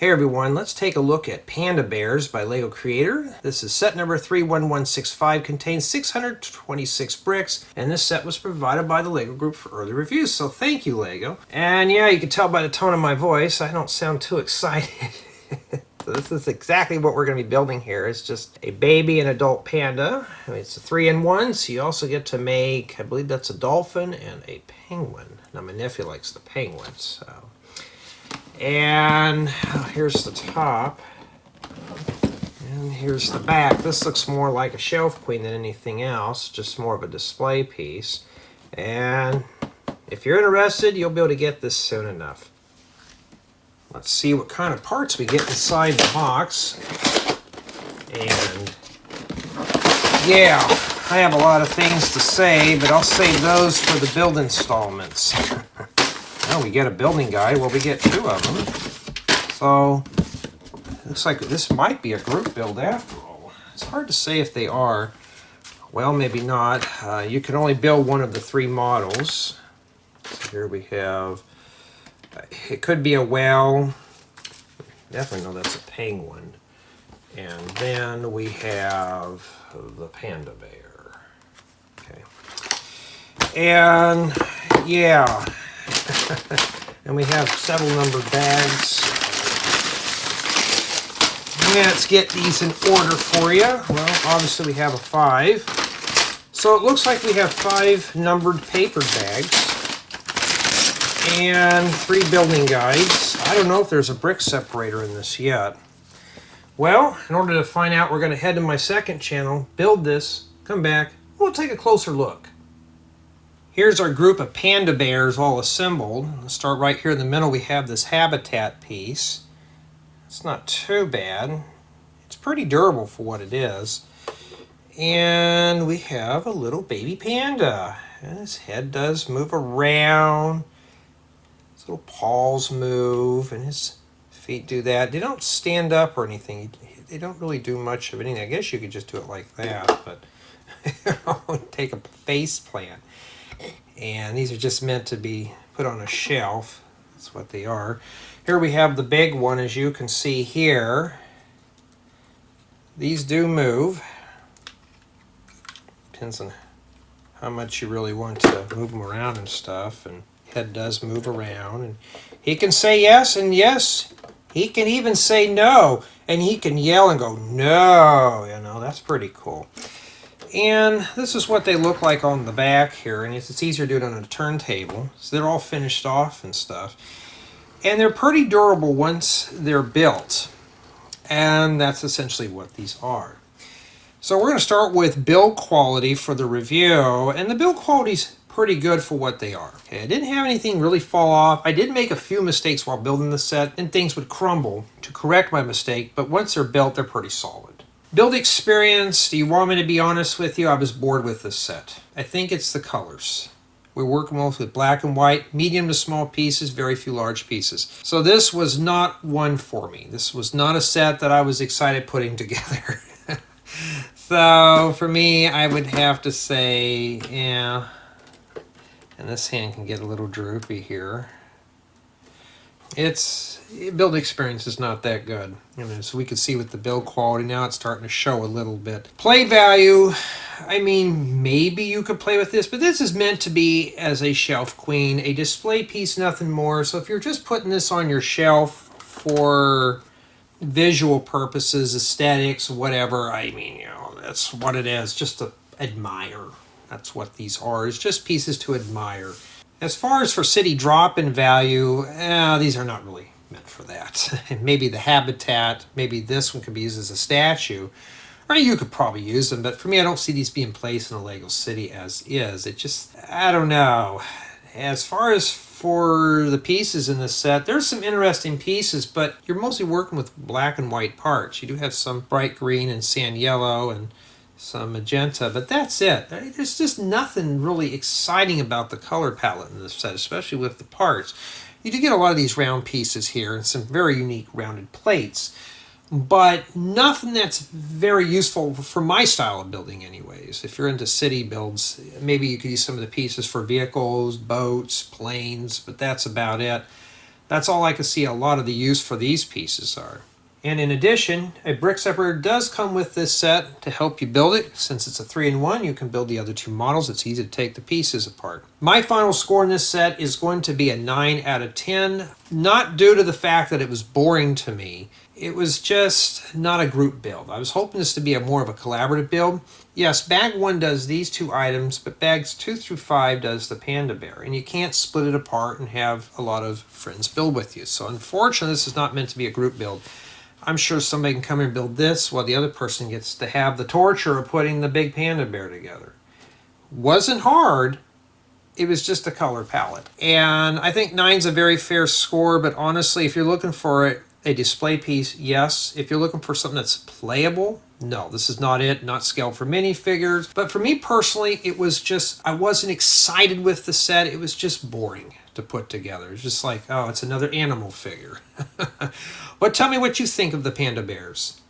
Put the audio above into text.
Hey everyone, let's take a look at Panda Bears by LEGO Creator. This is set number 31165, contains 626 bricks, and this set was provided by the LEGO Group for early reviews, so thank you, LEGO. And yeah, you can tell by the tone of my voice, I don't sound too excited. So this is exactly what we're going to be building here. It's just a baby and adult panda. I mean, it's a 3-in-1, so you also get to make, I believe that's a dolphin and a penguin. Now my nephew likes the penguins, so... And here's the top, and here's the back. This looks more like a shelf queen than anything else, just more of a display piece. And if you're interested, you'll be able to get this soon enough. Let's see what kind of parts we get inside the box. And yeah, I have a lot of things to say, but I'll save those for the build installments. Oh, we get a building guide. Well, we get 2 of them. So, looks like this might be a group build after all. It's hard to say if they are. Well, maybe not. You can only build one of the 3 models. So here we have, it could be a whale. Definitely know that's a penguin. And then we have the panda bear. Okay. And, yeah. And we have several numbered bags. Let's get these in order for you. Well, obviously we have a 5. So it looks like we have 5 numbered paper bags and 3 building guides. I don't know if there's a brick separator in this yet. Well, in order to find out, we're going to head to my second channel, build this, come back, we'll take a closer look. Here's our group of panda bears all assembled. Let's start right here in the middle. We have this habitat piece. It's not too bad. It's pretty durable for what it is. And we have a little baby panda. And his head does move around. His little paws move and his feet do that. They don't stand up or anything. They don't really do much of anything. I guess you could just do it like that, but take a face plant. And these are just meant to be put on a shelf. That's what they are. Here we have the big one, as you can see here. These do move. Depends on how much you really want to move them around and stuff. And head does move around. And he can say yes and yes. He can even say no. And he can yell and go, no. You know, that's pretty cool. And this is what they look like on the back here, and it's easier to do it on a turntable. So they're all finished off and stuff. And they're pretty durable once they're built. And that's essentially what these are. So we're going to start with build quality for the review, and the build quality's pretty good for what they are. Okay, I didn't have anything really fall off. I did make a few mistakes while building the set, and things would crumble to correct my mistake, but once they're built, they're pretty solid. Build experience, do you want me to be honest with you? I was bored with this set. I think it's the colors. We're working with black and white, medium to small pieces, very few large pieces. So this was not one for me. This was not a set that I was excited putting together. So for me, I would have to say, yeah. And this hand can get a little droopy here. Build experience is not that good. So we can see with the build quality now it's starting to show a little bit. Play value, I mean, maybe you could play with this, but this is meant to be as a shelf queen, a display piece, nothing more. So if you're just putting this on your shelf for visual purposes, aesthetics, whatever, I mean, that's what it is, just to admire. That's what these are, it's just pieces to admire. As far as for city drop-in value, these are not really meant for that. Maybe the habitat, maybe this one could be used as a statue, or you could probably use them, but for me, I don't see these being placed in a Lego city as is. It just, I don't know. As far as for the pieces in this set, there's some interesting pieces, but you're mostly working with black and white parts. You do have some bright green and sand yellow and some magenta, but that's it. There's just nothing really exciting about the color palette in this set, especially with the parts. You do get a lot of these round pieces here and some very unique rounded plates, but nothing that's very useful for my style of building anyways. If you're into city builds, maybe you could use some of the pieces for vehicles, boats, planes, but that's about it. That's all I can see a lot of the use for these pieces are. And in addition, a brick separator does come with this set to help you build it. Since it's a 3-in-1, you can build the other two models. It's easy to take the pieces apart. My final score in this set is going to be a 9 out of 10, not due to the fact that it was boring to me. It was just not a group build. I was hoping this to be more of a collaborative build. Yes, bag 1 does these two items, but bags 2 through 5 does the Panda Bear, and you can't split it apart and have a lot of friends build with you. So unfortunately, this is not meant to be a group build. I'm sure somebody can come and build this while the other person gets to have the torture of putting the big Panda Bear together. Wasn't hard. It was just a color palette. And I think 9's a very fair score, but honestly, if you're looking for a display piece, yes. If you're looking for something that's playable, no, this is not it. Not scaled for minifigures. But for me personally, it was just, I wasn't excited with the set. It was just boring to put together. It's just like, oh, it's another animal figure. But tell me what you think of the Panda Bears.